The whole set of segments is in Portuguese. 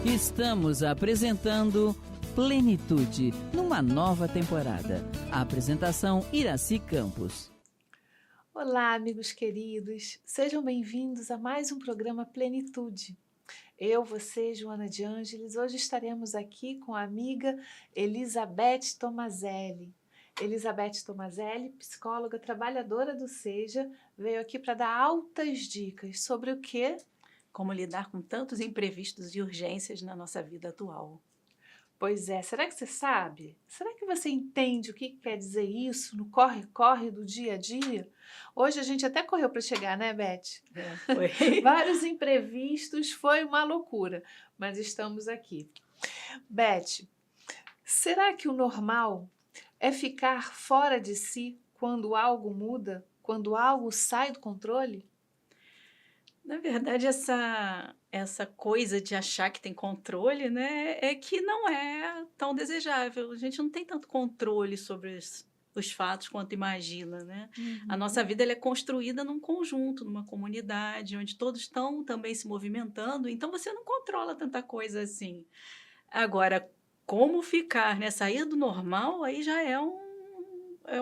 Estamos apresentando Plenitude, numa nova temporada. A apresentação Iraci Campos. Olá, amigos queridos. Sejam bem-vindos a mais um programa Plenitude. Eu, você, Joana de Ângeles, hoje estaremos aqui com a amiga Elizabeth Tomazelli. Elizabeth Tomazelli, psicóloga trabalhadora do SEJA, veio aqui para dar altas dicas sobre o quê? Como lidar com tantos imprevistos e urgências na nossa vida atual. Pois é, será que você sabe? Será que você entende o que quer dizer isso no corre-corre do dia a dia? Hoje a gente até correu para chegar, né, Beth? Foi. Vários imprevistos, foi uma loucura, mas estamos aqui. Beth, será que o normal é ficar fora de si quando algo muda, quando algo sai do controle? Na verdade, essa coisa de achar que tem controle, né, é que não é tão desejável. A gente não tem tanto controle sobre os fatos quanto imagina, né? A nossa vida ela é construída num conjunto, numa comunidade, onde todos estão também se movimentando, então você não controla tanta coisa assim. Agora, como ficar, né? Sair do normal, aí já é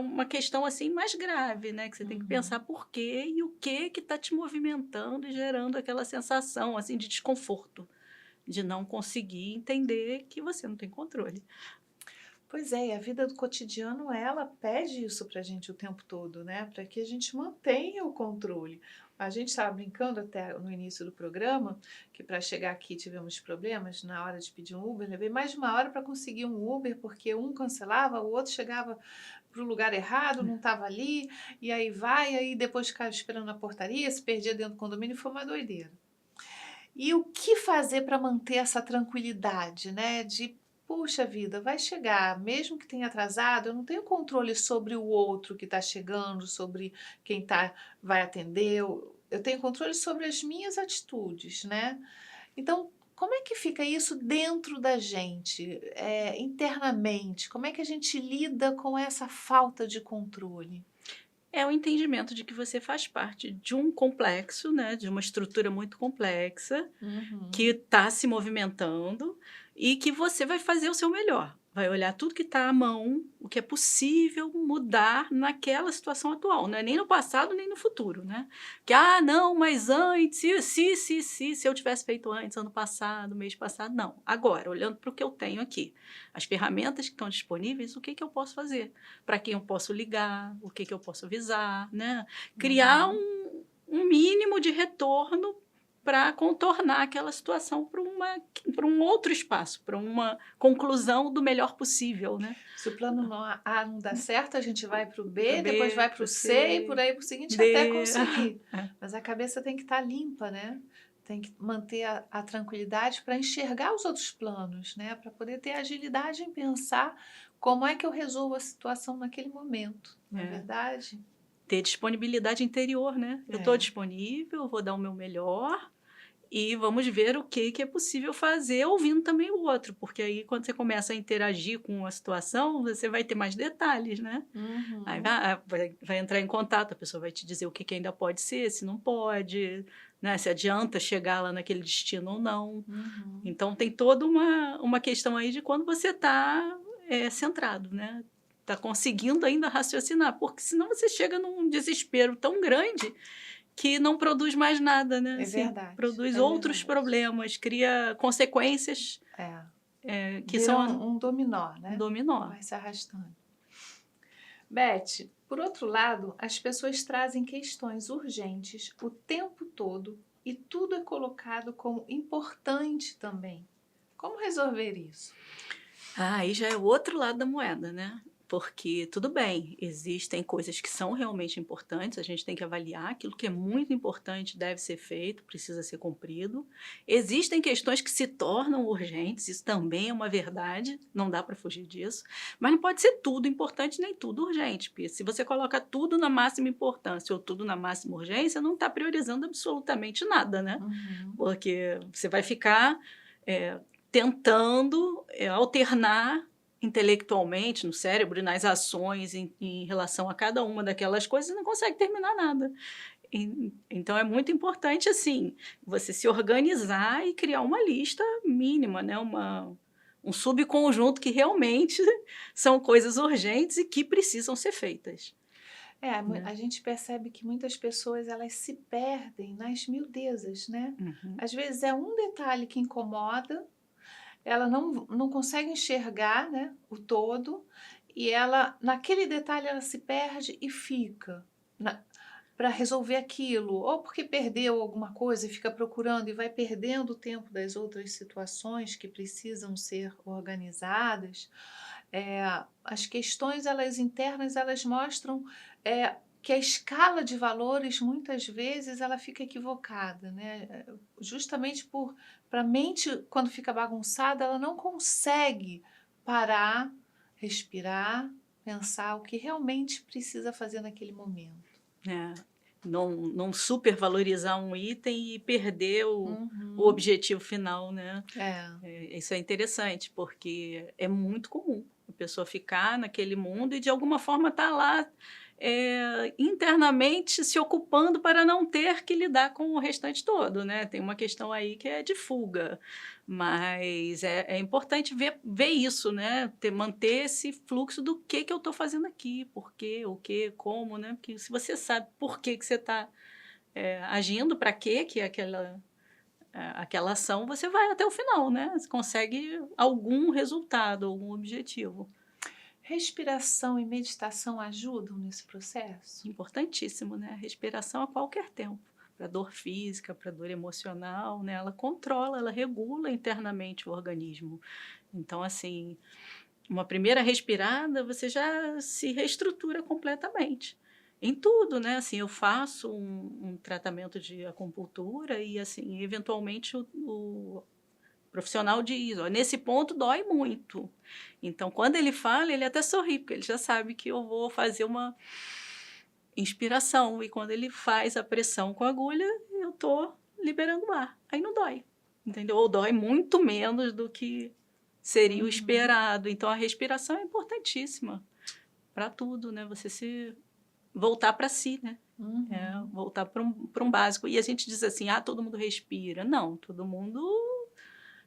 uma questão assim mais grave, né? Que você tem que pensar por quê e o que está te movimentando e gerando aquela sensação assim de desconforto, de não conseguir entender que você não tem controle. Pois é, e a vida do cotidiano, ela pede isso para a gente o tempo todo, né? Para que a gente mantenha o controle. A gente estava brincando até no início do programa que para chegar aqui tivemos problemas na hora de pedir um Uber. Levei mais de uma hora para conseguir um Uber, porque um cancelava, o outro chegava para o lugar errado, não estava ali, e aí depois ficava esperando na portaria, se perdia dentro do condomínio, foi uma doideira. E o que fazer para manter essa tranquilidade, né? De puxa vida, vai chegar, mesmo que tenha atrasado, eu não tenho controle sobre o outro que está chegando, sobre quem vai atender, eu tenho controle sobre as minhas atitudes, né? Então, como é que fica isso dentro da gente, internamente? Como é que a gente lida com essa falta de controle? É o entendimento de que você faz parte de um complexo, né? De uma estrutura muito complexa, que está se movimentando e que você vai fazer o seu melhor. Vai olhar tudo que está à mão, o que é possível mudar naquela situação atual. Não é nem no passado, nem no futuro, né? Que, não, mas antes, se eu tivesse feito antes, ano passado, mês passado, não. Agora, olhando para o que eu tenho aqui, as ferramentas que estão disponíveis, o que eu posso fazer? Para quem eu posso ligar, o que eu posso avisar, né? Criar um mínimo de retorno para contornar aquela situação para um outro espaço, para uma conclusão do melhor possível, né? Se o plano A não dá certo, a gente vai para o B, B, depois vai para o C e por aí para o seguinte até conseguir. É. Mas a cabeça tem que estar limpa, né? Tem que manter a tranquilidade para enxergar os outros planos, né? Para poder ter agilidade em pensar como é que eu resolvo a situação naquele momento, não é verdade? Ter disponibilidade interior, né? Eu estou disponível, vou dar o meu melhor e vamos ver o que é possível fazer ouvindo também o outro, porque aí quando você começa a interagir com a situação, você vai ter mais detalhes, né? Aí vai entrar em contato, a pessoa vai te dizer o que ainda pode ser, se não pode, né? Se adianta chegar lá naquele destino ou não. Então tem toda uma questão aí de quando você está centrado, né? Está conseguindo ainda raciocinar, porque senão você chega num desespero tão grande que não produz mais nada, né? É verdade. Produz outros problemas, cria consequências que Vira são um dominó, né? Um dominó. Vai se arrastando. Beth, por outro lado, as pessoas trazem questões urgentes o tempo todo e tudo é colocado como importante também. Como resolver isso? Aí já é o outro lado da moeda, né? Porque, tudo bem, existem coisas que são realmente importantes, a gente tem que avaliar, aquilo que é muito importante deve ser feito, precisa ser cumprido. Existem questões que se tornam urgentes, isso também é uma verdade, não dá para fugir disso, mas não pode ser tudo importante nem tudo urgente, porque se você coloca tudo na máxima importância ou tudo na máxima urgência, não está priorizando absolutamente nada, né? Porque você vai ficar tentando alternar intelectualmente no cérebro e nas ações em relação a cada uma daquelas coisas e não consegue terminar nada. Então, é muito importante, assim, você se organizar e criar uma lista mínima, né? Um subconjunto que realmente são coisas urgentes e que precisam ser feitas, né? A gente percebe que muitas pessoas elas se perdem nas miudezas, né? Uhum. Às vezes é um detalhe que incomoda, ela não consegue enxergar, né, o todo, e ela, naquele detalhe, ela se perde e fica para resolver aquilo, ou porque perdeu alguma coisa e fica procurando e vai perdendo o tempo das outras situações que precisam ser organizadas. As questões elas internas elas mostram que a escala de valores muitas vezes ela fica equivocada, né? Justamente para a mente quando fica bagunçada ela não consegue parar, respirar, pensar o que realmente precisa fazer naquele momento. É, não supervalorizar um item e perder o Uhum. objetivo final, né? É. Isso é interessante, porque é muito comum a pessoa ficar naquele mundo e, de alguma forma, estar lá internamente se ocupando para não ter que lidar com o restante todo, né? Tem uma questão aí que é de fuga, mas é importante ver isso, né? Manter esse fluxo do que eu estou fazendo aqui, por quê, o quê, como, né? Porque se você sabe por que você está agindo, para quê que é aquela ação, você vai até o final, né? Você consegue algum resultado, algum objetivo. Respiração e meditação ajudam nesse processo? Importantíssimo, né? A respiração a qualquer tempo. Para dor física, para dor emocional, né? Ela controla, ela regula internamente o organismo. Então, assim, uma primeira respirada, você já se reestrutura completamente. Em tudo, né? Assim, eu faço um tratamento de acupuntura e, assim, eventualmente o profissional diz, ó, nesse ponto dói muito. Então, quando ele fala, ele até sorri, porque ele já sabe que eu vou fazer uma inspiração. E quando ele faz a pressão com a agulha, eu tô liberando ar. Aí não dói, entendeu? Ou dói muito menos do que seria o esperado. Então, a respiração é importantíssima para tudo, né? Você se voltar para si, né? Voltar para um básico. E a gente diz assim, todo mundo respira. Não, todo mundo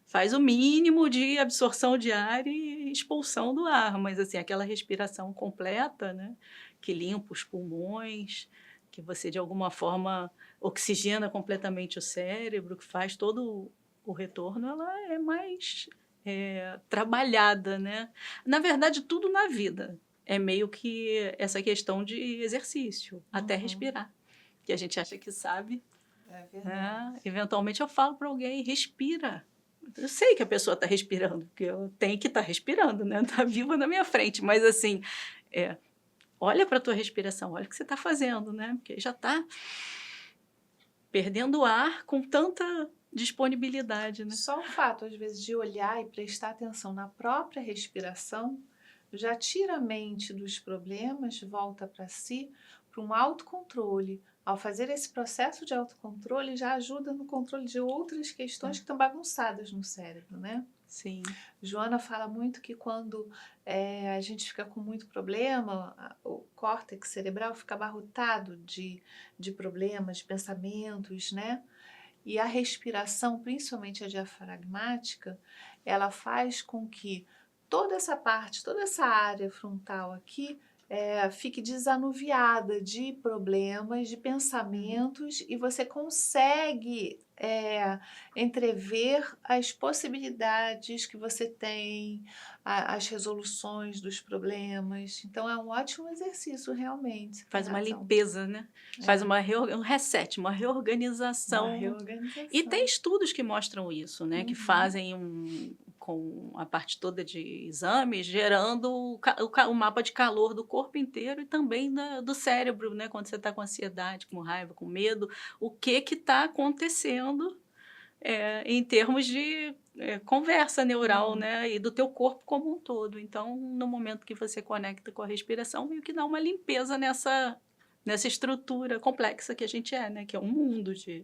faz o mínimo de absorção de ar e expulsão do ar, mas assim, aquela respiração completa, né, que limpa os pulmões, que você de alguma forma oxigena completamente o cérebro, que faz todo o retorno, ela é mais trabalhada, né? Na verdade, tudo na vida é meio que essa questão de exercício, até respirar, que a gente acha que sabe. É verdade. Eventualmente eu falo para alguém, respira. Eu sei que a pessoa está respirando, porque eu tenho que estar respirando, né? Está viva na minha frente, mas assim, olha para a tua respiração, olha o que você está fazendo, né? Porque já está perdendo ar com tanta disponibilidade, né? Só o fato, às vezes, de olhar e prestar atenção na própria respiração já tira a mente dos problemas, volta para si, para um autocontrole. Ao fazer esse processo de autocontrole, já ajuda no controle de outras questões que estão bagunçadas no cérebro, né? Sim. Joana fala muito que quando a gente fica com muito problema, o córtex cerebral fica abarrotado de problemas, de pensamentos, né? E a respiração, principalmente a diafragmática, ela faz com que toda essa parte, toda essa área frontal aqui fique desanuviada de problemas, de pensamentos, e você consegue entrever as possibilidades que você tem, as resoluções dos problemas. Então, é um ótimo exercício, realmente. Faz uma razão. limpeza, né? Faz um reset, uma reorganização. Uma reorganização. E tem estudos que mostram isso, né? Que fazem com a parte toda de exames, gerando o mapa de calor do corpo inteiro e também do cérebro, né? Quando você está com ansiedade, com raiva, com medo, o que está acontecendo em termos de conversa neural, né? E do teu corpo como um todo. Então, no momento que você conecta com a respiração, meio que dá uma limpeza nessa estrutura complexa que a gente né? Que é um mundo de...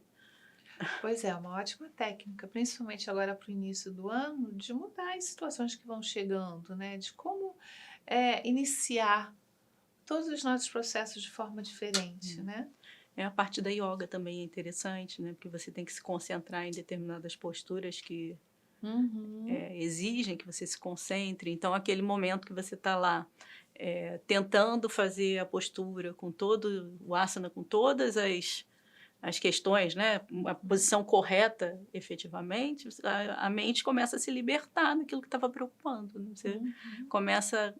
Pois é, uma ótima técnica, principalmente agora para o início do ano, de mudar as situações que vão chegando, né? De como iniciar todos os nossos processos de forma diferente, né? A parte da yoga também é interessante, né? Porque você tem que se concentrar em determinadas posturas que exigem que você se concentre. Então, aquele momento que você está lá tentando fazer a postura com todo o asana, com todas as questões, né? A posição correta, efetivamente, a mente começa a se libertar daquilo que estava preocupando. Né? Você começa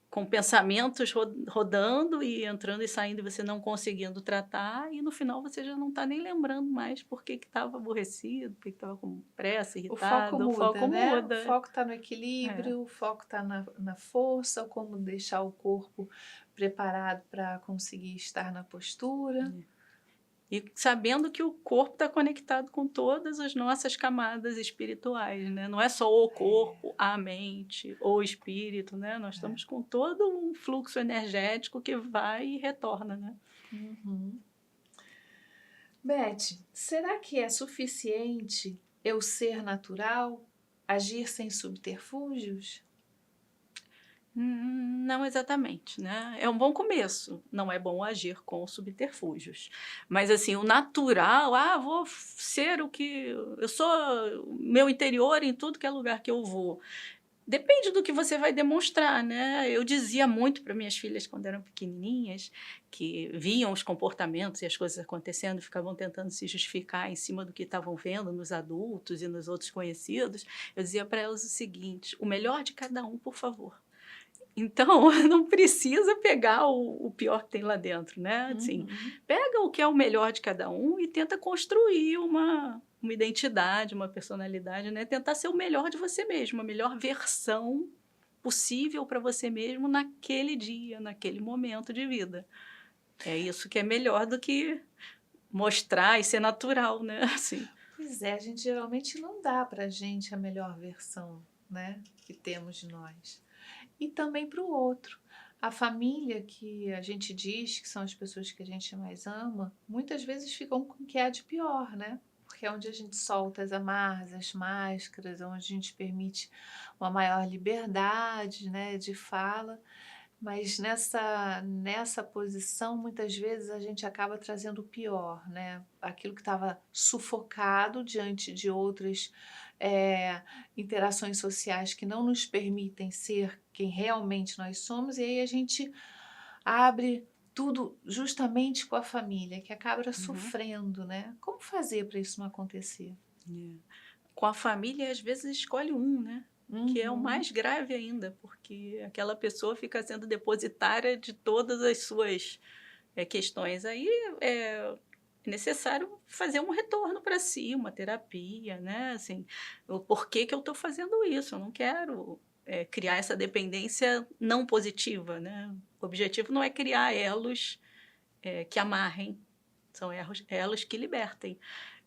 com pensamentos rodando e entrando e saindo, e você não conseguindo tratar, e no final você já não está nem lembrando mais por que estava aborrecido, por que estava com pressa, irritado. O foco muda. O foco está no equilíbrio, o foco está na força, como deixar o corpo preparado para conseguir estar na postura. E sabendo que o corpo está conectado com todas as nossas camadas espirituais, né? Não é só o corpo, a mente, o espírito, né? Nós estamos com todo um fluxo energético que vai e retorna, né? Beth, será que é suficiente eu ser natural, agir sem subterfúgios? Não exatamente, né? É um bom começo. Não é bom agir com subterfúgios. Mas, assim, o natural, vou ser o que... Eu sou meu interior em tudo que é lugar que eu vou. Depende do que você vai demonstrar, né? Eu dizia muito para minhas filhas quando eram pequenininhas, que viam os comportamentos e as coisas acontecendo, ficavam tentando se justificar em cima do que estavam vendo nos adultos e nos outros conhecidos. Eu dizia para elas o seguinte: o melhor de cada um, por favor. Então, não precisa pegar o pior que tem lá dentro, né? Assim, pega o que é o melhor de cada um e tenta construir uma identidade, uma personalidade, né? Tentar ser o melhor de você mesmo, a melhor versão possível para você mesmo naquele dia, naquele momento de vida. É isso que é melhor do que mostrar e ser natural, né? Assim. Pois é, a gente geralmente não dá para a gente a melhor versão, né, que temos de nós. E também para o outro. A família, que a gente diz que são as pessoas que a gente mais ama, muitas vezes ficam com o que há de pior, né? Porque é onde a gente solta as amarras, as máscaras, onde a gente permite uma maior liberdade, né, de fala. Mas nessa posição, muitas vezes a gente acaba trazendo o pior, né? Aquilo que estava sufocado diante de outras interações sociais que não nos permitem ser quem realmente nós somos, e aí a gente abre tudo justamente com a família, que acaba sofrendo, né? Como fazer para isso não acontecer? Com a família, às vezes escolhe um, né? Que é o mais grave ainda, porque aquela pessoa fica sendo depositária de todas as suas questões. Aí é necessário fazer um retorno para si, uma terapia, né? Assim, o porquê que eu estou fazendo isso? Eu não quero criar essa dependência não positiva, né? O objetivo não é criar elos que amarrem, são elos que libertem.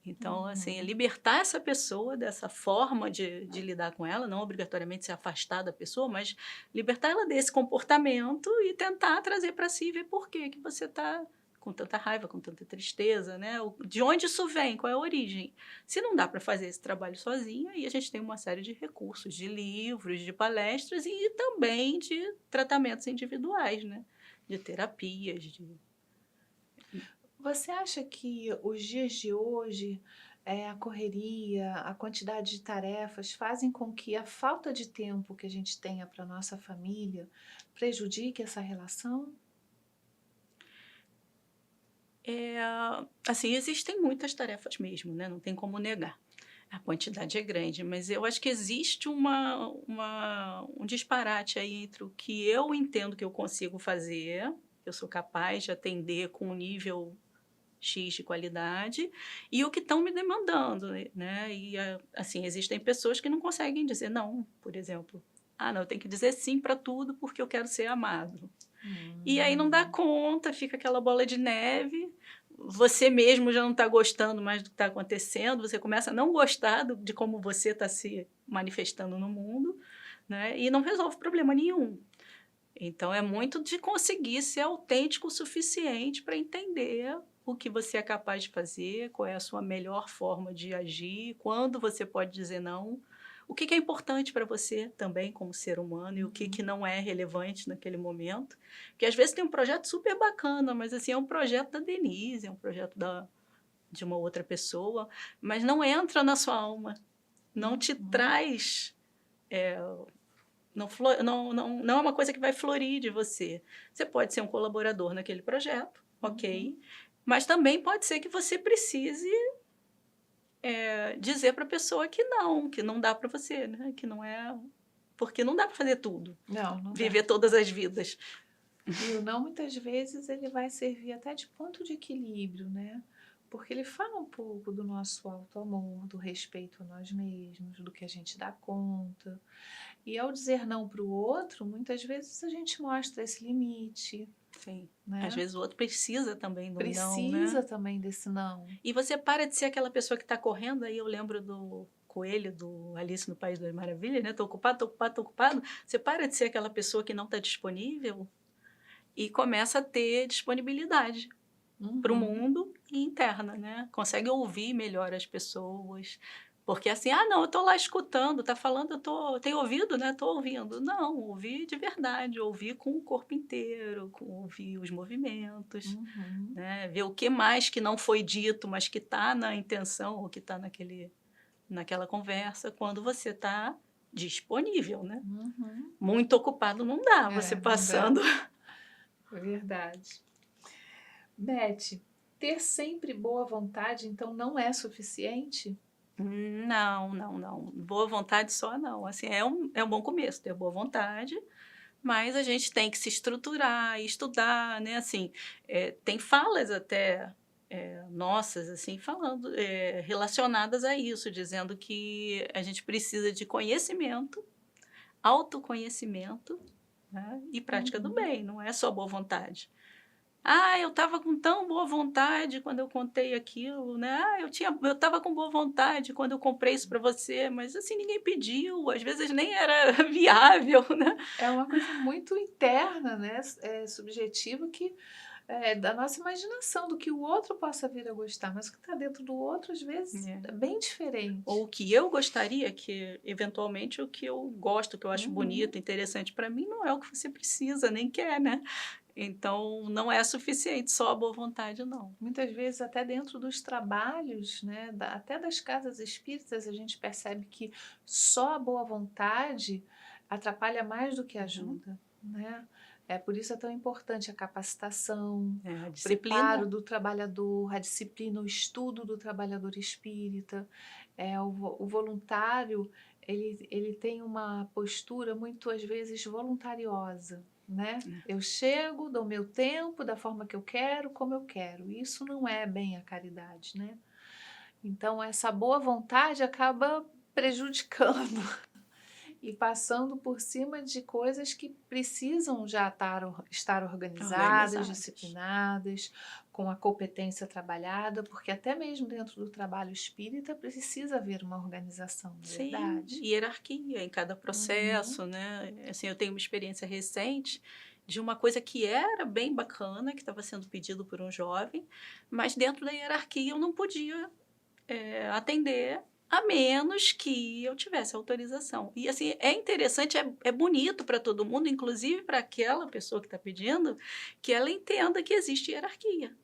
Então, assim, libertar essa pessoa dessa forma de lidar com ela, não obrigatoriamente se afastar da pessoa, mas libertar ela desse comportamento e tentar trazer para si e ver por que você está com tanta raiva, com tanta tristeza, né? De onde isso vem, qual é a origem. Se não dá para fazer esse trabalho sozinha, aí a gente tem uma série de recursos, de livros, de palestras e também de tratamentos individuais, né? De terapias, Você acha que os dias de hoje, a correria, a quantidade de tarefas fazem com que a falta de tempo que a gente tenha para nossa família prejudique essa relação? Assim, existem muitas tarefas mesmo, né? Não tem como negar. A quantidade é grande, mas eu acho que existe um disparate aí entre o que eu entendo que eu consigo fazer, eu sou capaz de atender com um nível X de qualidade, e o que estão me demandando, né? E, assim, existem pessoas que não conseguem dizer não, por exemplo. Não, eu tenho que dizer sim para tudo porque eu quero ser amado. E aí não dá conta, fica aquela bola de neve, você mesmo já não está gostando mais do que está acontecendo, você começa a não gostar de como você está se manifestando no mundo, né? E não resolve problema nenhum. Então, é muito de conseguir ser autêntico o suficiente para entender o que você é capaz de fazer, qual é a sua melhor forma de agir, quando você pode dizer não, o que é importante para você também como ser humano e o que não é relevante naquele momento. Porque às vezes tem um projeto super bacana, mas assim, é um projeto da Denise, é um projeto de uma outra pessoa, mas não entra na sua alma, não te traz... Não é uma coisa que vai florir de você. Você pode ser um colaborador naquele projeto, ok, mas também pode ser que você precise dizer para a pessoa que não dá para você, né? Que não é... Porque não dá para fazer tudo, Não viver dá. todas as vidas. E o não, muitas vezes, ele vai servir até de ponto de equilíbrio, né? Porque ele fala um pouco do nosso auto-amor, do respeito a nós mesmos, do que a gente dá conta. E ao dizer não para o outro, muitas vezes a gente mostra esse limite, Sim. né? Às vezes o outro precisa também do não, Precisa né? também desse não. E você para de ser aquela pessoa que está correndo, aí eu lembro do coelho, do Alice no País das Maravilhas, né? Tô ocupado. Você para de ser aquela pessoa que não está disponível e começa a ter disponibilidade para o mundo e interna, né? Consegue ouvir melhor as pessoas. Porque assim, não, eu estou lá escutando, tá falando, tenho ouvido, né? Estou ouvindo. Não, ouvir de verdade, ouvir com o corpo inteiro, ouvir os movimentos, né? Ver o que mais que não foi dito, mas que está na intenção ou que está naquela conversa, quando você está disponível, né? Muito ocupado não dá, você passando... É verdade. Beth, ter sempre boa vontade, então, não é suficiente? Não. Boa vontade só não. Assim, é um bom começo, ter boa vontade, mas a gente tem que se estruturar, estudar, né? Assim, tem falas até nossas, assim, falando, relacionadas a isso, dizendo que a gente precisa de conhecimento, autoconhecimento, né? E prática do bem, não é só boa vontade. Eu estava com tão boa vontade quando eu contei aquilo, né? Eu estava com boa vontade quando eu comprei isso para você, mas assim, ninguém pediu, às vezes nem era viável, né? É uma coisa muito interna, né? Subjetiva, que da nossa imaginação, do que o outro possa vir a gostar, mas o que está dentro do outro, às vezes, é bem diferente. Ou o que eu gostaria, que eventualmente o que eu gosto, que eu acho bonito, interessante para mim, não é o que você precisa, nem quer, né? Então, não é suficiente só a boa vontade, não. Muitas vezes, até dentro dos trabalhos, né, até das casas espíritas, a gente percebe que só a boa vontade atrapalha mais do que ajuda, né? Por isso é tão importante a capacitação, a o disciplina. preparo do trabalhador, a disciplina, o estudo do trabalhador espírita. O voluntário, ele tem uma postura, muitas vezes, voluntariosa, né? Eu chego, dou meu tempo da forma que eu quero, como eu quero. Isso não é bem a caridade, né? Então, essa boa vontade acaba prejudicando e passando por cima de coisas que precisam já estar organizadas, disciplinadas, com a competência trabalhada, porque até mesmo dentro do trabalho espírita precisa haver uma organização, não é verdade? Sim, hierarquia em cada processo, né? Assim, eu tenho uma experiência recente de uma coisa que era bem bacana, que estava sendo pedido por um jovem, mas dentro da hierarquia eu não podia atender a menos que eu tivesse autorização. E assim, é interessante, é bonito para todo mundo, inclusive para aquela pessoa que está pedindo, que ela entenda que existe hierarquia.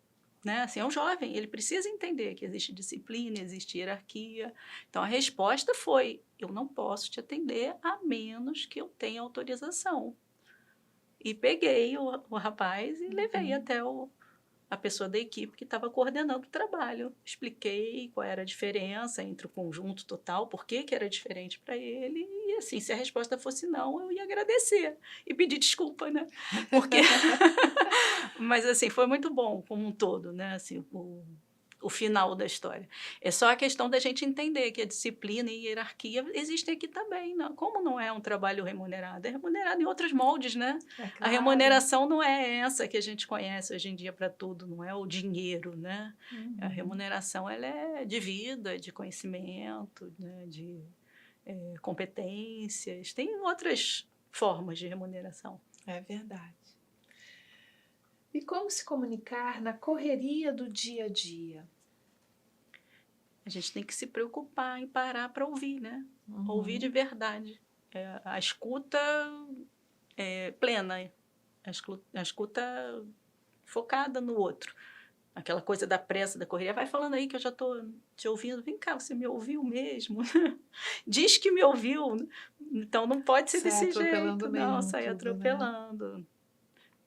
Né? Assim, é um jovem, ele precisa entender que existe disciplina, existe hierarquia. Então, a resposta foi, eu não posso te atender a menos que eu tenha autorização. E peguei o rapaz e levei até a pessoa da equipe que estava coordenando o trabalho. Expliquei qual era a diferença entre o conjunto total, por que era diferente para ele, e assim, se a resposta fosse não, eu ia agradecer e pedir desculpa, né? Porque... Mas assim, foi muito bom como um todo, né? Assim, o final da história. É só a questão da gente entender que a disciplina e a hierarquia existem aqui também. Não? Como não é um trabalho remunerado? É remunerado em outros moldes, né? Claro. A remuneração não é essa que a gente conhece hoje em dia para tudo, não é o dinheiro, né? A remuneração ela é de vida, de conhecimento, né? De competências. Tem outras formas de remuneração. É verdade. E como se comunicar na correria do dia a dia? A gente tem que se preocupar em parar para ouvir, né? Uhum. Ouvir de verdade. A escuta plena, a escuta focada no outro. Aquela coisa da pressa, da correria. Vai falando aí que eu já estou te ouvindo. Vem cá, você me ouviu mesmo? Diz que me ouviu. Então, não pode ser desse jeito. Não, sai atropelando. Né?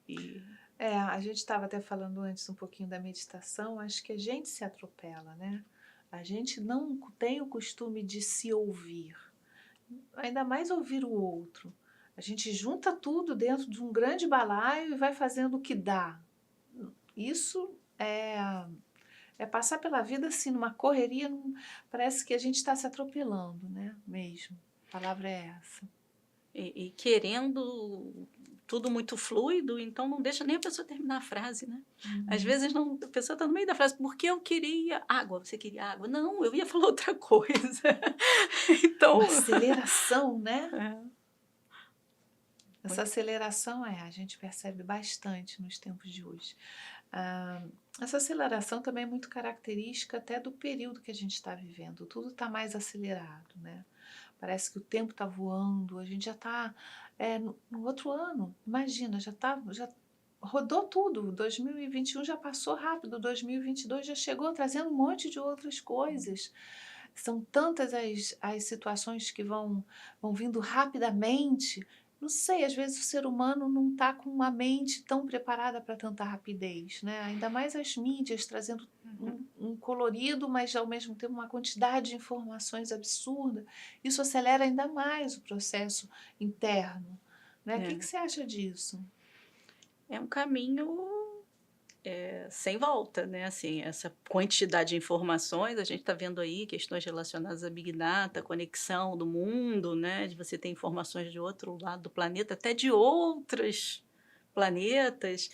E... a gente estava até falando antes um pouquinho da meditação. Acho que a gente se atropela, né? A gente não tem o costume de se ouvir. Ainda mais ouvir o outro. A gente junta tudo dentro de um grande balaio e vai fazendo o que dá. Isso é passar pela vida assim, numa correria, parece que a gente está se atropelando, né? Mesmo. A palavra é essa. E querendo tudo muito fluido, então não deixa nem a pessoa terminar a frase, né? Uhum. Às vezes a pessoa está no meio da frase, porque eu queria água, você queria água? Não, eu ia falar outra coisa. Então... Uma aceleração, né? Essa aceleração a gente percebe bastante nos tempos de hoje. Essa aceleração também é muito característica até do período que a gente está vivendo. Tudo está mais acelerado, né? Parece que o tempo está voando, a gente já está no outro ano. Imagina, já rodou tudo. 2021 já passou rápido, 2022 já chegou trazendo um monte de outras coisas. São tantas as situações que vão vindo rapidamente. Não sei, às vezes o ser humano não está com uma mente tão preparada para tanta rapidez, né? Ainda mais as mídias trazendo um colorido, mas ao mesmo tempo uma quantidade de informações absurda. Isso acelera ainda mais o processo interno, né? O que você acha disso? É um caminho sem volta, né? Assim, essa quantidade de informações, a gente está vendo aí questões relacionadas à Big Data, conexão do mundo, né? De você ter informações de outro lado do planeta, até de outros planetas.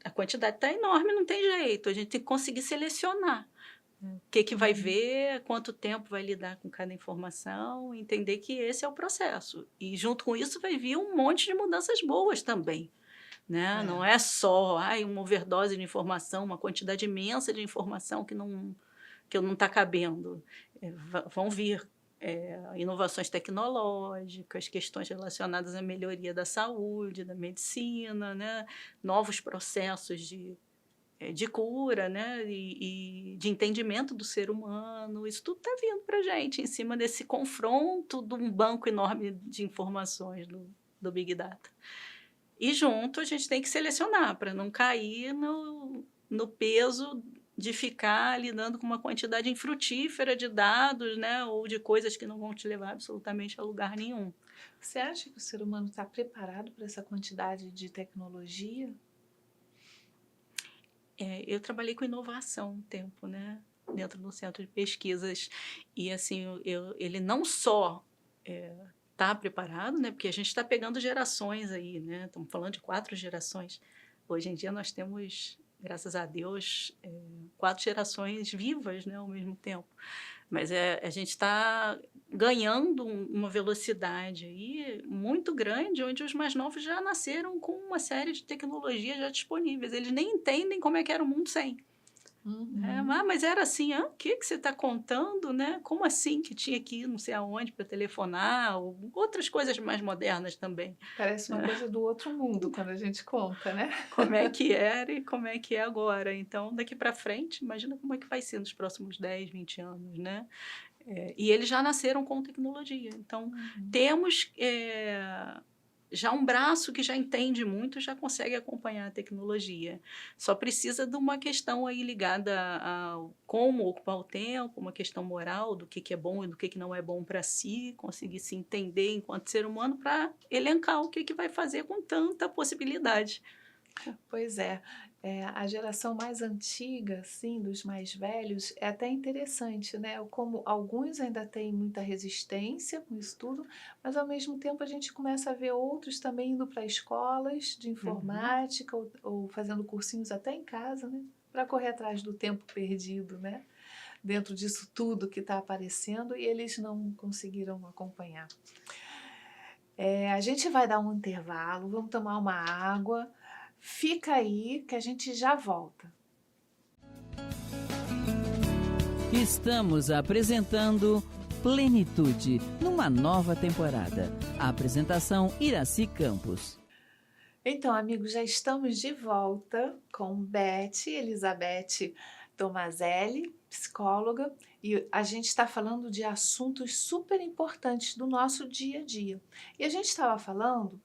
A quantidade está enorme, não tem jeito. A gente tem que conseguir selecionar o que vai ver, quanto tempo vai lidar com cada informação, entender que esse é o processo. E junto com isso vai vir um monte de mudanças boas também. Né? Não é só uma overdose de informação, uma quantidade imensa de informação que não está cabendo. Vão vir inovações tecnológicas, questões relacionadas à melhoria da saúde, da medicina, né? Novos processos de cura, né? E de entendimento do ser humano. Isso tudo está vindo para a gente em cima desse confronto de um banco enorme de informações do Big Data. E junto a gente tem que selecionar para não cair no peso de ficar lidando com uma quantidade infrutífera de dados, né, ou de coisas que não vão te levar absolutamente a lugar nenhum. Você acha que o ser humano está preparado para essa quantidade de tecnologia? Eu trabalhei com inovação um tempo, né, dentro do centro de pesquisas. E assim, ele não só... está preparado, né? Porque a gente está pegando gerações aí, né? Estamos falando de 4 gerações. Hoje em dia nós temos, graças a Deus, 4 gerações vivas, né? Ao mesmo tempo. Mas a gente está ganhando uma velocidade aí muito grande, onde os mais novos já nasceram com uma série de tecnologias já disponíveis. Eles nem entendem como é que era o mundo sem. Mas era assim, o que você está contando, né? Como assim que tinha que ir não sei aonde para telefonar, ou outras coisas mais modernas também. Parece uma coisa do outro mundo quando a gente conta, né? Como é que era e como é que é agora. Então, daqui para frente, imagina como é que vai ser nos próximos 10, 20 anos, né? E eles já nasceram com tecnologia. Então, temos... já um braço que já entende muito, já consegue acompanhar a tecnologia. Só precisa de uma questão aí ligada a como ocupar o tempo, uma questão moral do que é bom e do que não é bom para si, conseguir se entender enquanto ser humano para elencar o que vai fazer com tanta possibilidade. Pois é. A geração mais antiga, assim, dos mais velhos, é até interessante, né? Como alguns ainda têm muita resistência com isso tudo, mas ao mesmo tempo a gente começa a ver outros também indo para escolas de informática ou fazendo cursinhos até em casa, né? Para correr atrás do tempo perdido, né? Dentro disso tudo que está aparecendo e eles não conseguiram acompanhar. A gente vai dar um intervalo, vamos tomar uma água. Fica aí que a gente já volta. Estamos apresentando Plenitude, numa nova temporada. A apresentação Iraci Campos. Então, amigos, já estamos de volta com Beth Elizabeth Tomazelli, psicóloga, e a gente está falando de assuntos super importantes do nosso dia a dia. E a gente estava falando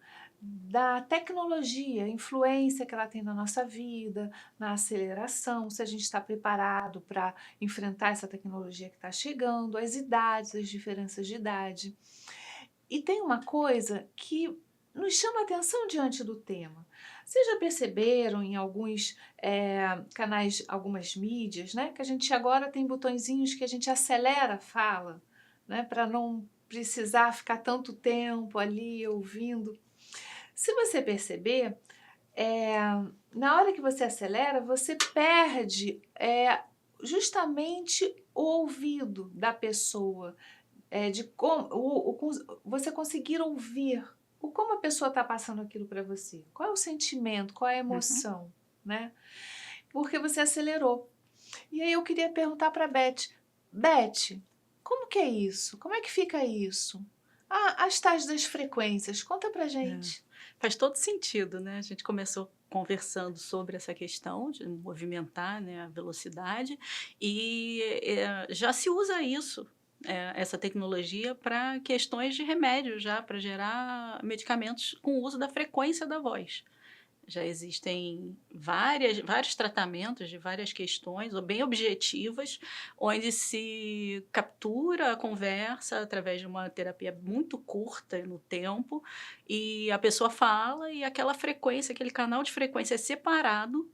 da tecnologia, a influência que ela tem na nossa vida, na aceleração, se a gente está preparado para enfrentar essa tecnologia que está chegando, as idades, as diferenças de idade. E tem uma coisa que nos chama a atenção diante do tema. Vocês já perceberam em alguns canais, algumas mídias, né, que a gente agora tem botõezinhos que a gente acelera a fala, né, para não precisar ficar tanto tempo ali ouvindo. Se você perceber, na hora que você acelera, você perde justamente o ouvido da pessoa, você conseguir ouvir como a pessoa está passando aquilo para você. Qual é o sentimento, qual é a emoção, né? Porque você acelerou. E aí eu queria perguntar para Beth, como que é isso? Como é que fica isso? As tais das frequências, conta pra gente. Faz todo sentido, né? A gente começou conversando sobre essa questão de movimentar, né, a velocidade e já se usa isso, essa tecnologia para questões de remédio, já para gerar medicamentos com o uso da frequência da voz. Já existem vários tratamentos de várias questões, bem objetivas, onde se captura a conversa através de uma terapia muito curta no tempo, e a pessoa fala e aquela frequência, aquele canal de frequência é separado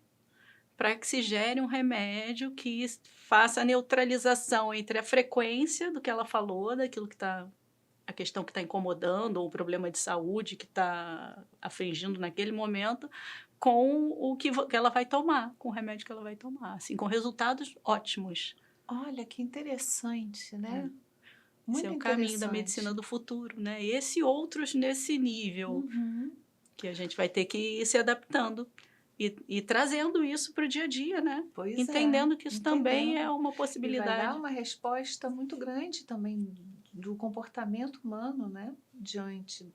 para que se gere um remédio que faça a neutralização entre a frequência do que ela falou, daquilo que está... a questão que está incomodando, ou o problema de saúde que está afligindo naquele momento, com o que ela vai tomar, com o remédio que ela vai tomar, assim, com resultados ótimos. Olha, que interessante, né? Esse é o caminho da medicina do futuro, né? Esse e outros nesse nível, que a gente vai ter que ir se adaptando e trazendo isso para o dia a dia, né? Entendendo que isso também é uma possibilidade. E vai dar uma resposta muito grande também do comportamento humano, né, diante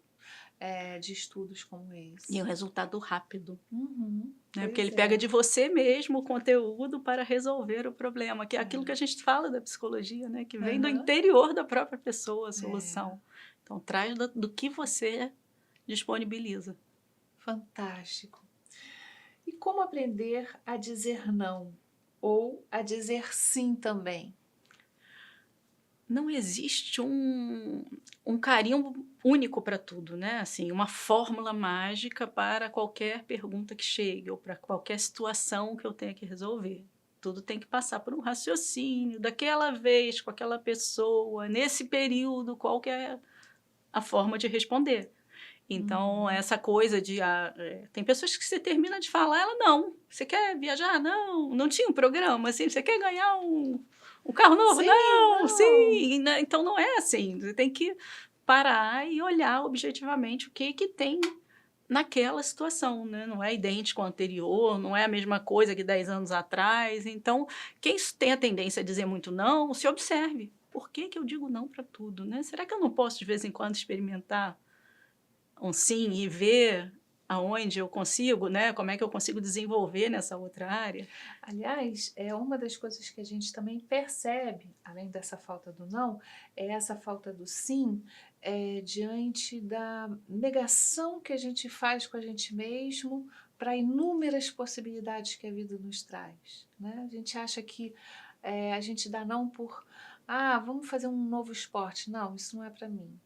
de estudos como esse. E o resultado rápido. Né? Porque ele pega de você mesmo o conteúdo para resolver o problema, que é aquilo que a gente fala da psicologia, né, que vem do interior da própria pessoa, a solução. Então, traz do que você disponibiliza. Fantástico. E como aprender a dizer não? Ou a dizer sim também? Não existe um carimbo único para tudo, né? Assim, uma fórmula mágica para qualquer pergunta que chegue ou para qualquer situação que eu tenha que resolver. Tudo tem que passar por um raciocínio, daquela vez, com aquela pessoa, nesse período, qual que é a forma de responder. Então, essa coisa de... tem pessoas que você termina de falar, ela não. Você quer viajar? Não tinha um programa, assim, você quer ganhar um carro novo? Sim, não. Sim. Então, não é assim. Você tem que parar e olhar objetivamente o que tem naquela situação, né? Não é idêntico ao anterior, não é a mesma coisa que 10 anos atrás. Então, quem tem a tendência a dizer muito não, se observe. Por que eu digo não para tudo, né? Será que eu não posso, de vez em quando, experimentar um sim e ver aonde eu consigo, né? Como é que eu consigo desenvolver nessa outra área? Aliás, uma das coisas que a gente também percebe, além dessa falta do não, é essa falta do sim, diante da negação que a gente faz com a gente mesmo para inúmeras possibilidades que a vida nos traz, né? A gente acha que a gente dá não por... vamos fazer um novo esporte. Não, isso não é para mim.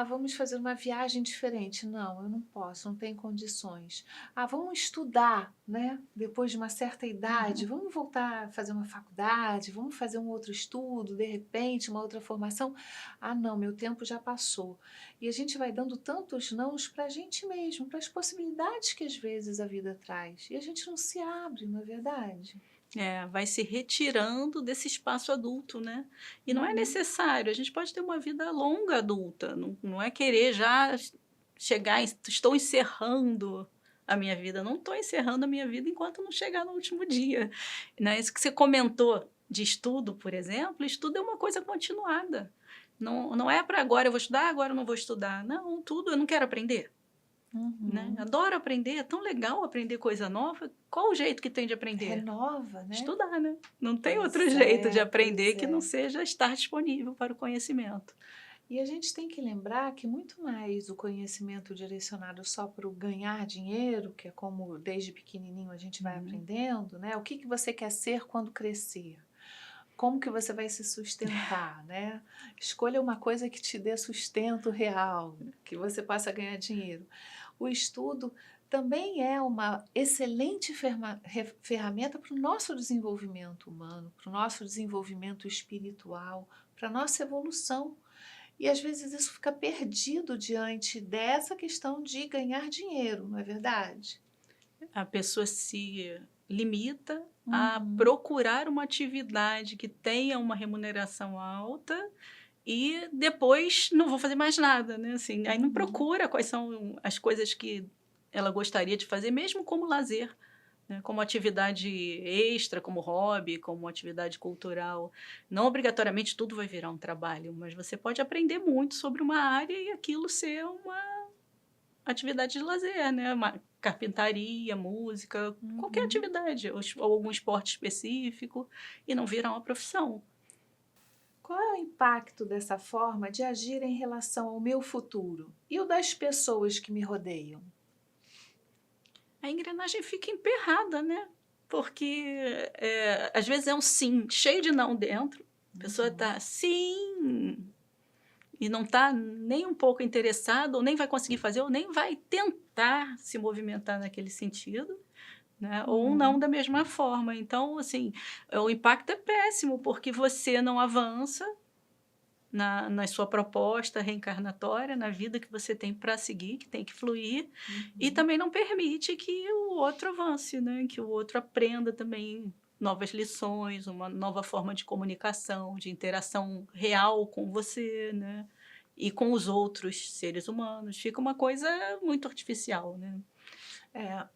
Vamos fazer uma viagem diferente. Não, eu não posso, não tenho condições. Vamos estudar, né? Depois de uma certa idade, vamos voltar a fazer uma faculdade, vamos fazer um outro estudo, de repente, uma outra formação. Não, meu tempo já passou. E a gente vai dando tantos nãos para a gente mesmo, para as possibilidades que às vezes a vida traz. E a gente não se abre, não é verdade? Vai se retirando desse espaço adulto, né? E não é necessário, a gente pode ter uma vida longa adulta, não é querer já chegar, estou encerrando a minha vida, não estou encerrando a minha vida enquanto não chegar no último dia, né? Isso que você comentou de estudo, por exemplo, estudo é uma coisa continuada. Não é para agora eu vou estudar, agora eu não vou estudar. Não, tudo eu não quero aprender. Né? Adoro aprender, é tão legal aprender coisa nova. Qual o jeito que tem de aprender? Renova, né? Estudar, né? Não tem Pois outro jeito de é, aprender pois que não é. seja estar disponível para o conhecimento. E a gente tem que lembrar que muito mais o conhecimento direcionado só para o ganhar dinheiro, que é como desde pequenininho a gente vai aprendendo, né? O que você quer ser quando crescer? Como que você vai se sustentar, né? Escolha uma coisa que te dê sustento real, que você possa ganhar dinheiro. O estudo também é uma excelente ferramenta para o nosso desenvolvimento humano, para o nosso desenvolvimento espiritual, para a nossa evolução. E às vezes isso fica perdido diante dessa questão de ganhar dinheiro, não é verdade? A pessoa se limita a Uhum. procurar uma atividade que tenha uma remuneração alta e depois não vou fazer mais nada, né? Assim, aí não procura quais são as coisas que ela gostaria de fazer, mesmo como lazer, né? Como atividade extra, como hobby, como atividade cultural. Não obrigatoriamente tudo vai virar um trabalho, mas você pode aprender muito sobre uma área e aquilo ser uma atividade de lazer, né? Uma carpintaria, música, qualquer atividade, ou algum esporte específico, e não virar uma profissão. Qual é o impacto dessa forma de agir em relação ao meu futuro e o das pessoas que me rodeiam? A engrenagem fica emperrada, né? Porque às vezes é um sim, cheio de não dentro. A pessoa está sim e não está nem um pouco interessada, ou nem vai conseguir fazer, ou nem vai tentar se movimentar naquele sentido. Né? Ou não da mesma forma. Então, assim, o impacto é péssimo, porque você não avança na sua proposta reencarnatória, na vida que você tem para seguir, que tem que fluir, e também não permite que o outro avance, né? Que o outro aprenda também novas lições, uma nova forma de comunicação, de interação real com você, né? E com os outros seres humanos. Fica uma coisa muito artificial, né?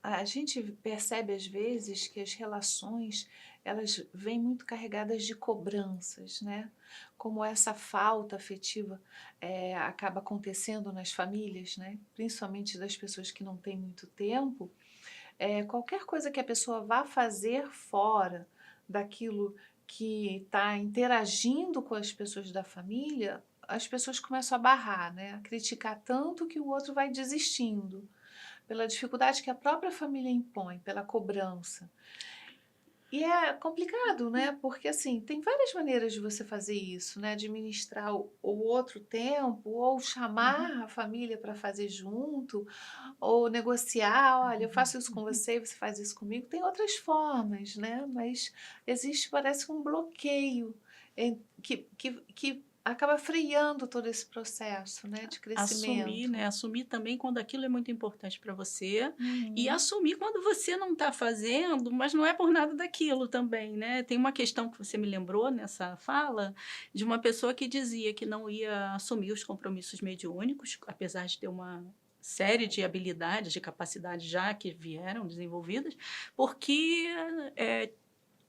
A gente percebe às vezes que as relações elas vêm muito carregadas de cobranças, né? Como essa falta afetiva acaba acontecendo nas famílias, né? Principalmente das pessoas que não têm muito tempo. Qualquer coisa que a pessoa vá fazer fora daquilo que está interagindo com as pessoas da família, as pessoas começam a barrar, né? A criticar tanto que o outro vai desistindo pela dificuldade que a própria família impõe, pela cobrança. E é complicado, né? Porque assim, tem várias maneiras de você fazer isso, né? Administrar o outro tempo, ou chamar a família para fazer junto, ou negociar, olha, eu faço isso com você, você faz isso comigo. Tem outras formas, né? Mas existe, parece um bloqueio que acaba freando todo esse processo, né, de Assumir, crescimento. né? Assumir também quando aquilo é muito importante para você e Uhum. assumir quando você não está fazendo, mas não é por nada daquilo também, né? Tem uma questão que você me lembrou nessa fala de uma pessoa que dizia que não ia assumir os compromissos mediúnicos, apesar de ter uma série de habilidades, de capacidades já que vieram desenvolvidas, porque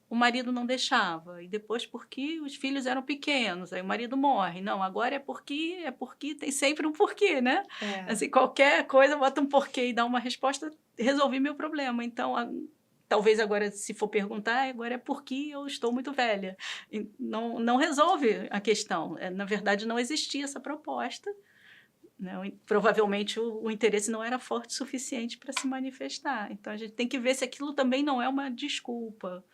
o marido não deixava, e depois porque os filhos eram pequenos, aí o marido morre. Não, agora é porque tem sempre um porquê, né? É. Assim, qualquer coisa bota um porquê e dá uma resposta, resolvi meu problema. Então, talvez agora, se for perguntar, agora é porque eu estou muito velha. E não resolve a questão. Na verdade, não existia essa proposta. Né? Provavelmente o interesse não era forte o suficiente para se manifestar. Então, a gente tem que ver se aquilo também não é uma desculpa.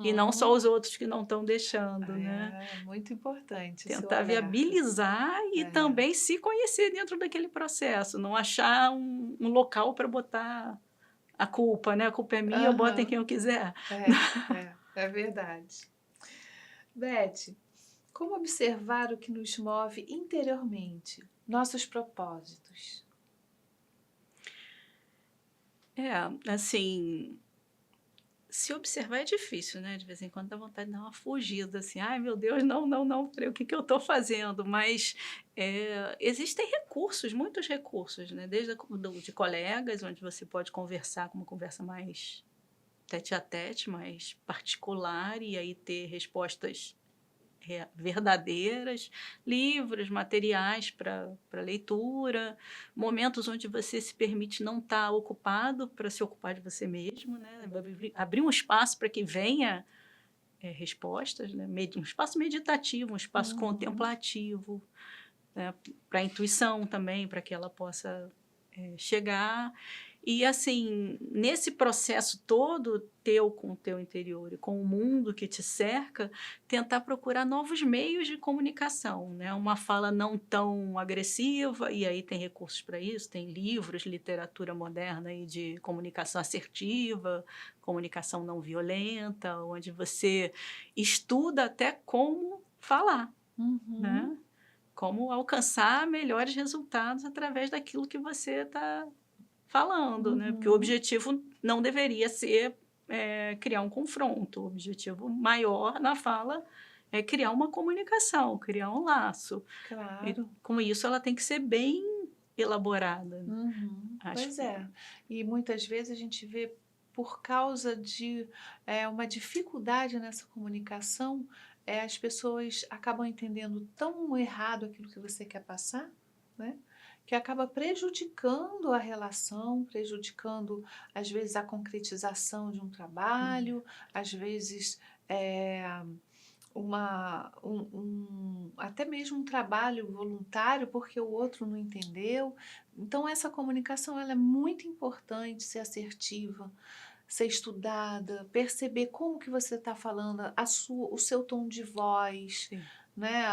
E não só os outros que não estão deixando, né? É muito importante o seu Tentar alerta. viabilizar e também se conhecer dentro daquele processo. Não achar um local para botar a culpa, né? A culpa é minha, eu boto em Aham. quem eu quiser. É verdade. Beth, como observar o que nos move interiormente, nossos propósitos? Assim, se observar é difícil, né? De vez em quando dá vontade de dar uma fugida, assim, ai meu Deus, não, peraí, o que eu estou fazendo? Mas existem recursos, muitos recursos, né? Desde de colegas, onde você pode conversar com uma conversa mais tete a tete, mais particular, e aí ter respostas verdadeiras, livros, materiais para leitura, momentos onde você se permite não estar ocupado para se ocupar de você mesmo, né? Abrir um espaço para que venha respostas, né? Um espaço meditativo, um espaço contemplativo, né? Para a intuição também, para que ela possa chegar. E, assim, nesse processo todo teu com o teu interior e com o mundo que te cerca, tentar procurar novos meios de comunicação, né? Uma fala não tão agressiva, e aí tem recursos para isso, tem livros, literatura moderna aí de comunicação assertiva, comunicação não violenta, onde você estuda até como falar, né? Como alcançar melhores resultados através daquilo que você está falando, né? Porque o objetivo não deveria ser criar um confronto. O objetivo maior na fala é criar uma comunicação, criar um laço. Claro. E, com isso, ela tem que ser bem elaborada. Pois é. E muitas vezes a gente vê, por causa de uma dificuldade nessa comunicação, as pessoas acabam entendendo tão errado aquilo que você quer passar, né? Que acaba prejudicando a relação, prejudicando, às vezes, a concretização de um trabalho, às vezes, até mesmo um trabalho voluntário, porque o outro não entendeu. Então, essa comunicação ela é muito importante, ser assertiva, ser estudada, perceber como que você está falando, o seu tom de voz, né?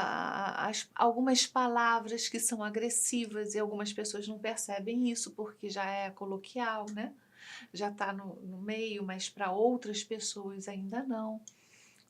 Algumas palavras que são agressivas e algumas pessoas não percebem isso porque já é coloquial, né? Já está no meio, mas para outras pessoas ainda não.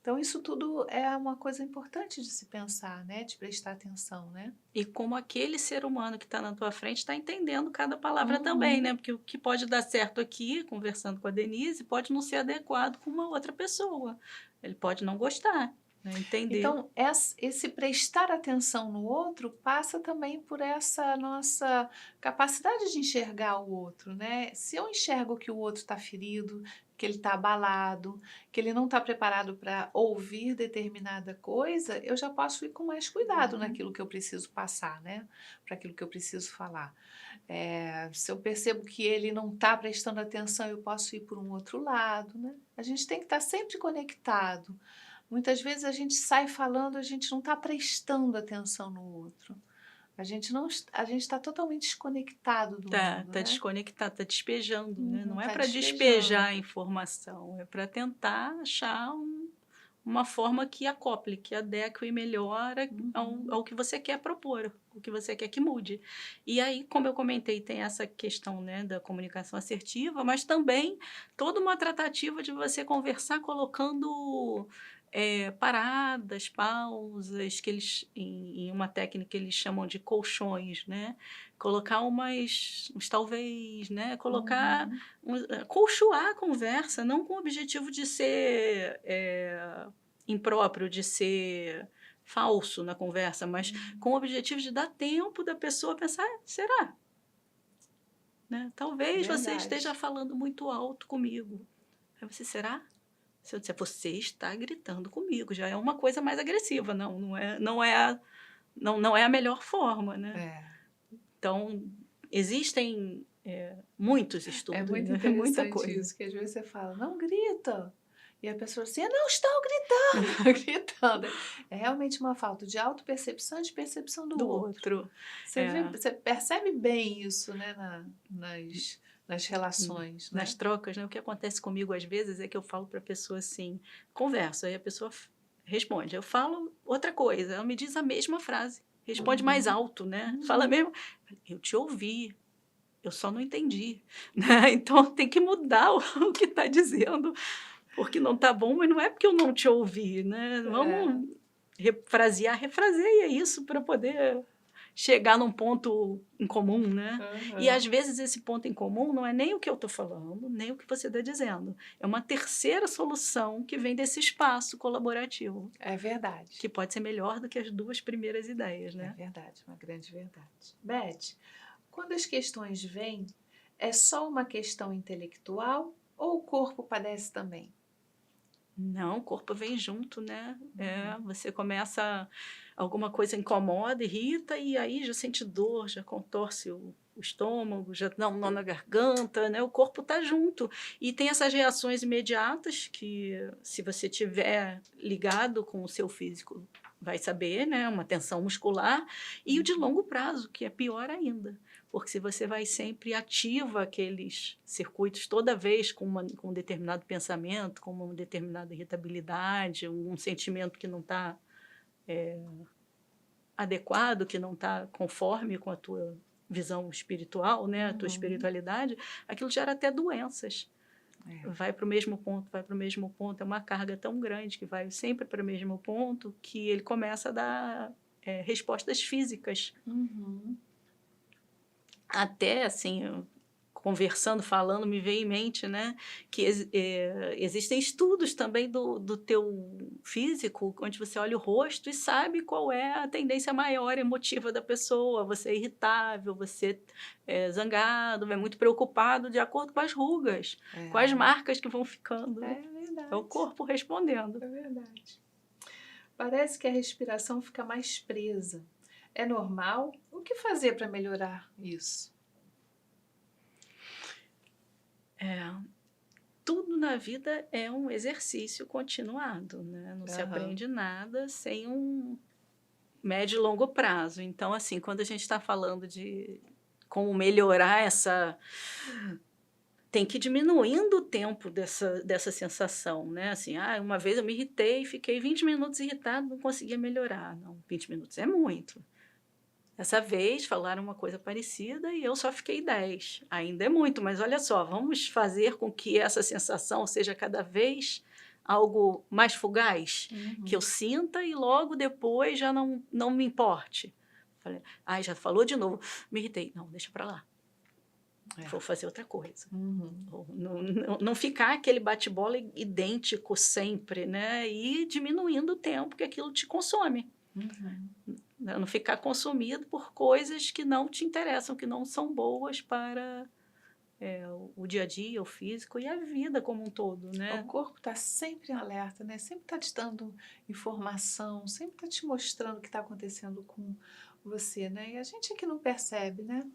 Então, isso tudo é uma coisa importante de se pensar, né? De prestar atenção, né? E como aquele ser humano que está na tua frente está entendendo cada palavra também, né? Porque o que pode dar certo aqui, conversando com a Denise, pode não ser adequado com uma outra pessoa. Ele pode não gostar, né? Entender. Então, esse prestar atenção no outro passa também por essa nossa capacidade de enxergar o outro, né? Se eu enxergo que o outro está ferido, que ele está abalado, que ele não está preparado para ouvir determinada coisa, eu já posso ir com mais cuidado naquilo que eu preciso passar, né? Para aquilo que eu preciso falar. Se eu percebo que ele não está prestando atenção, eu posso ir por um outro lado, né? A gente tem que estar sempre conectado. Muitas vezes a gente sai falando, a gente não está prestando atenção no outro. A gente está totalmente desconectado do mundo, Tá né? desconectado, está despejando, né? Não é Tá para despejando. despejar a informação, é para tentar achar uma forma que acople, que adeque melhor ao que você quer propor, o que você quer que mude. E aí, como eu comentei, tem essa questão, né, da comunicação assertiva, mas também toda uma tratativa de você conversar colocando paradas, pausas, que eles, em uma técnica que eles chamam de colchões, né? Colocar uns talvez, né? Colocar, colchoar a conversa, não com o objetivo de ser impróprio, de ser falso na conversa, mas com o objetivo de dar tempo da pessoa pensar, será? Né? Talvez você esteja falando muito alto comigo. Aí você, será? Se eu disser, você está gritando comigo, já é uma coisa mais agressiva, não é a melhor forma, né? Então, existem muitos estudos. É muito né? interessante Muita coisa. isso, que às vezes você fala, não grita. E a pessoa assim, eu não estou gritando, gritando. É realmente uma falta de autopercepção e de percepção do outro. Você percebe bem isso, né, nas relações. Nas trocas, né? O que acontece comigo às vezes é que eu falo para a pessoa assim, converso, aí a pessoa responde, eu falo outra coisa, ela me diz a mesma frase, responde mais alto, né? Fala mesmo, eu te ouvi, eu só não entendi, né? Então tem que mudar o que está dizendo, porque não está bom, mas não é porque eu não te ouvi, né? Vamos refraseia isso para poder chegar num ponto em comum, né? E às vezes esse ponto em comum não é nem o que eu estou falando, nem o que você está dizendo. É uma terceira solução que vem desse espaço colaborativo. É verdade. Que pode ser melhor do que as duas primeiras ideias, né? É verdade, uma grande verdade. Beth, quando as questões vêm, é só uma questão intelectual Ou o corpo padece também? Não, o corpo vem junto, né? Você começa, alguma coisa incomoda, irrita, e aí já sente dor, já contorce o estômago, já dá um nó na garganta, né? O corpo tá junto. E tem essas reações imediatas que, se você tiver ligado com o seu físico, vai saber, né? Uma tensão muscular. E o de longo prazo, que é pior ainda. Porque se você vai sempre ativa aqueles circuitos toda vez com um determinado pensamento, com uma determinada irritabilidade, um sentimento que não está adequado, que não está conforme com a tua visão espiritual, né, a tua espiritualidade, aquilo gera até doenças. Vai para o mesmo ponto, vai para o mesmo ponto. É uma carga tão grande que vai sempre para o mesmo ponto que ele começa a dar respostas físicas. Até, assim, conversando, falando, me veio em mente, né, que existem estudos também do teu físico, onde você olha o rosto e sabe qual é a tendência maior emotiva da pessoa. Você é irritável, você é zangado, é muito preocupado, de acordo com as rugas, com as marcas que vão ficando. É verdade. É o corpo respondendo. É verdade. Parece que a respiração fica mais presa. É normal? O que fazer para melhorar isso? Tudo na vida é um exercício continuado, né? Não se aprende nada sem um médio e longo prazo. Então, assim, quando a gente está falando de como melhorar essa... Tem que ir diminuindo o tempo dessa sensação, né? Assim, uma vez eu me irritei, fiquei 20 minutos irritado, não conseguia melhorar. Não, 20 minutos é muito. Dessa vez falaram uma coisa parecida e eu só fiquei 10. Ainda é muito, mas olha só, vamos fazer com que essa sensação seja cada vez algo mais fugaz, que eu sinta e logo depois já não me importe. Falei, já falou de novo, me irritei. Não, deixa para lá. Vou fazer outra coisa. Não ficar aquele bate-bola idêntico sempre, né? E diminuindo o tempo que aquilo te consome. Não ficar consumido por coisas que não te interessam, que não são boas para o dia a dia, o físico e a vida como um todo, né? O corpo está sempre em alerta, né? Sempre está te dando informação, sempre está te mostrando o que está acontecendo com você, né? E a gente aqui não percebe, né?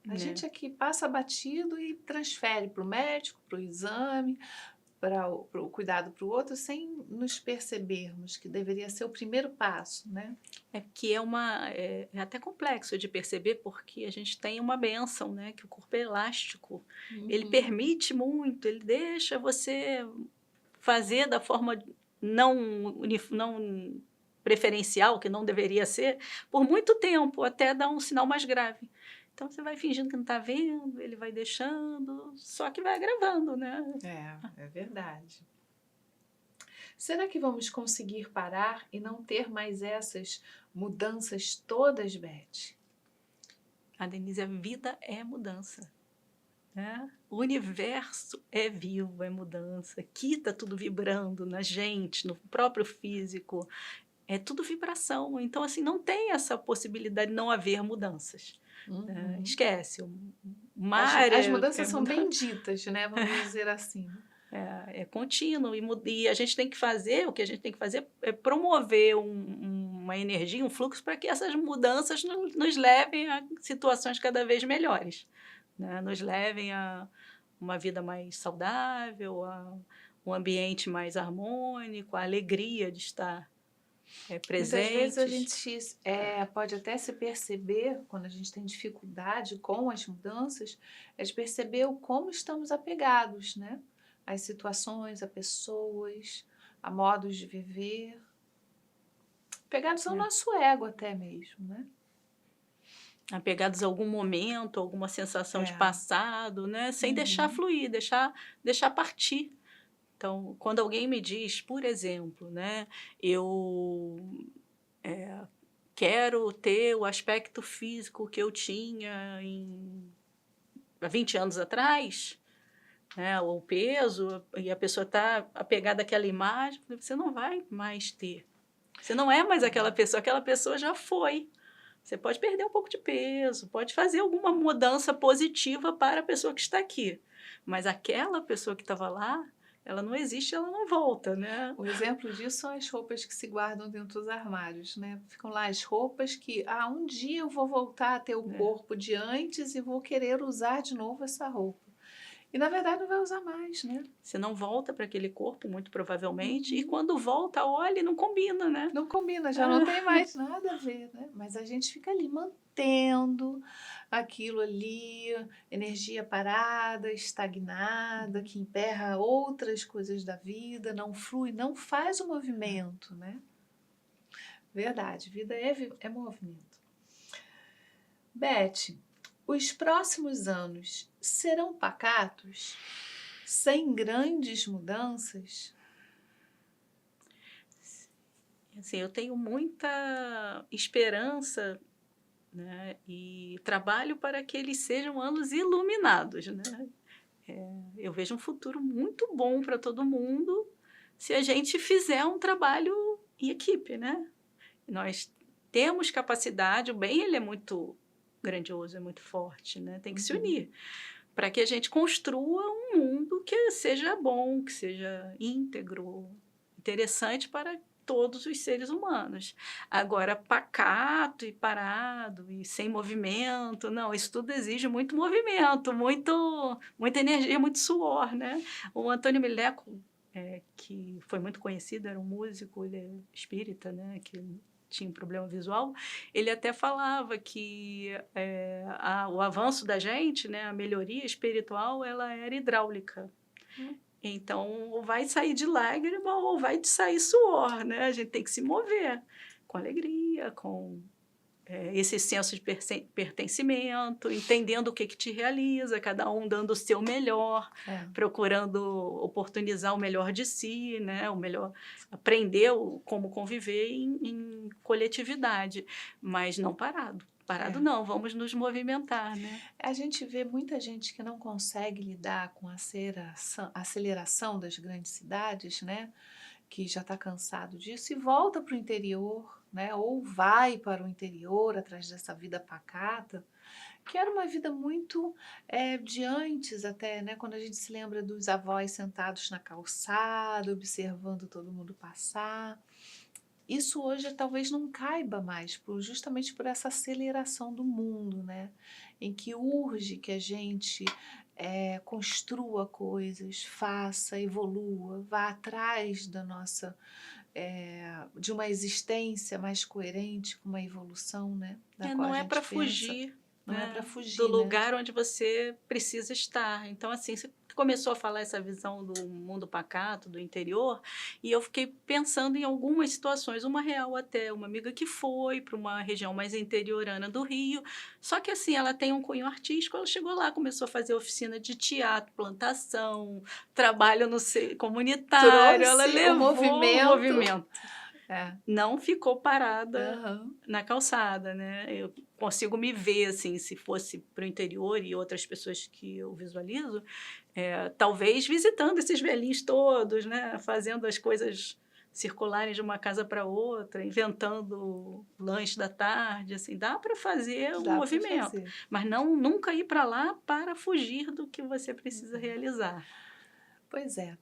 A gente aqui passa batido e transfere para o médico, para o exame, para o cuidado para o outro, sem nos percebermos que deveria ser o primeiro passo, né? Que é até complexo de perceber, porque a gente tem uma bênção, né? Que o corpo é elástico. Ele permite muito, ele deixa você fazer da forma não preferencial, que não deveria ser, por muito tempo, até dar um sinal mais grave. Então, você vai fingindo que não está vendo, ele vai deixando, só que vai agravando, né? É verdade. Será que vamos conseguir parar e não ter mais essas mudanças todas, Beth? Denise, a vida é mudança. Né? O universo é vivo, é mudança. Aqui está tudo vibrando na gente, no próprio físico. É tudo vibração. Então, assim, não tem essa possibilidade de não haver mudanças. Esquece. As mudanças são benditas, né? Vamos dizer assim. É contínuo. E a gente tem que fazer, o que a gente tem que fazer é promover uma energia, um fluxo para que essas mudanças nos levem a situações cada vez melhores. Né? Nos levem a uma vida mais saudável, a um ambiente mais harmônico, a alegria de estar presente. Muitas vezes a gente pode até se perceber, quando a gente tem dificuldade com as mudanças, é de perceber como estamos apegados, né? Às situações, a pessoas, a modos de viver. Apegados ao nosso ego até mesmo, né? Apegados a algum momento, alguma sensação de passado, né? Sem deixar fluir, deixar partir. Então, quando alguém me diz, por exemplo, né, eu quero ter o aspecto físico que eu tinha há 20 anos atrás, né, o peso, e a pessoa está apegada àquela imagem, você não vai mais ter. Você não é mais aquela pessoa já foi. Você pode perder um pouco de peso, pode fazer alguma mudança positiva para a pessoa que está aqui. Mas aquela pessoa que estava lá, ela não existe, ela não volta, né? O exemplo disso são as roupas que se guardam dentro dos armários, né? Ficam lá as roupas que, um dia eu vou voltar a ter o corpo de antes e vou querer usar de novo essa roupa. E, na verdade, não vai usar mais, né? Você não volta para aquele corpo, muito provavelmente, e quando volta, olha, não combina, né? Não combina, já não tem mais nada a ver, né? Mas a gente fica ali mantendo aquilo ali, energia parada, estagnada, que emperra outras coisas da vida, não flui, não faz o movimento, né? Verdade, vida é movimento. Beth, os próximos anos serão pacatos, sem grandes mudanças? Assim, eu tenho muita esperança, né, e trabalho para que eles sejam anos iluminados, né? Eu vejo um futuro muito bom para todo mundo se a gente fizer um trabalho em equipe, né? Nós temos capacidade, o bem ele é muito grandioso, é muito forte, né? Tem que se unir para que a gente construa um mundo que seja bom, que seja íntegro, interessante para todos os seres humanos. Agora, pacato e parado e sem movimento, não, isso tudo exige muito movimento, muita energia, muito suor, né? O Antônio Mileco, que foi muito conhecido, era um músico, ele é espírita, né? Que tinha um problema visual, ele até falava que o avanço da gente, né, a melhoria espiritual, ela era hidráulica. Então, ou vai sair de lágrima ou vai sair suor, né? A gente tem que se mover com alegria, com esse senso de pertencimento, entendendo o que te realiza, cada um dando o seu melhor, procurando oportunizar o melhor de si, né? O melhor, aprender como conviver em coletividade, mas não parado. Parado não, vamos nos movimentar, né? A gente vê muita gente que não consegue lidar com a aceleração das grandes cidades, né? Que já está cansado disso e volta para o interior, né? Ou vai para o interior atrás dessa vida pacata, que era uma vida muito de antes até, né? Quando a gente se lembra dos avós sentados na calçada, observando todo mundo passar. Isso hoje talvez não caiba mais, justamente por essa aceleração do mundo, né? Em que urge que a gente construa coisas, faça, evolua, vá atrás da nossa, de uma existência mais coerente, com uma evolução, né? Não é para fugir. Não é para fugir do lugar onde você precisa estar. Então, assim, você começou a falar essa visão do mundo pacato, do interior, e eu fiquei pensando em algumas situações, uma real até, uma amiga que foi para uma região mais interiorana do Rio, só que assim, ela tem um cunho artístico, ela chegou lá, começou a fazer oficina de teatro, plantação, trabalho no comunitário, ela levou o movimento. Não ficou parada na calçada, né? Eu consigo me ver, assim, se fosse para o interior e outras pessoas que eu visualizo, talvez visitando esses velhinhos todos, né? Fazendo as coisas circularem de uma casa para outra, inventando lanche da tarde, assim, dá para fazer um movimento, mas nunca ir para lá para fugir do que você precisa realizar. Pois é.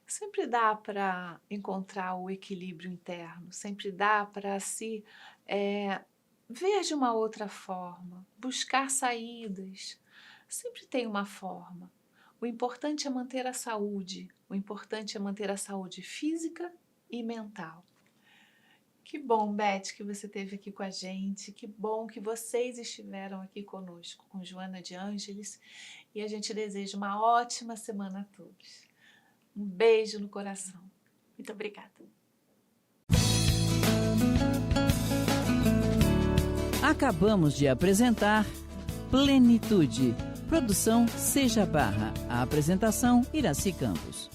Sempre dá para encontrar o equilíbrio interno, sempre dá para se ver de uma outra forma, buscar saídas. Sempre tem uma forma. O importante é manter a saúde, o importante é manter a saúde física e mental. Que bom, Beth, que você esteve aqui com a gente, que bom que vocês estiveram aqui conosco, com Joana de Ângeles, e a gente deseja uma ótima semana a todos. Um beijo no coração. Muito obrigada. Acabamos de apresentar Plenitude. Produção Seja Barra. A apresentação Iraci Campos.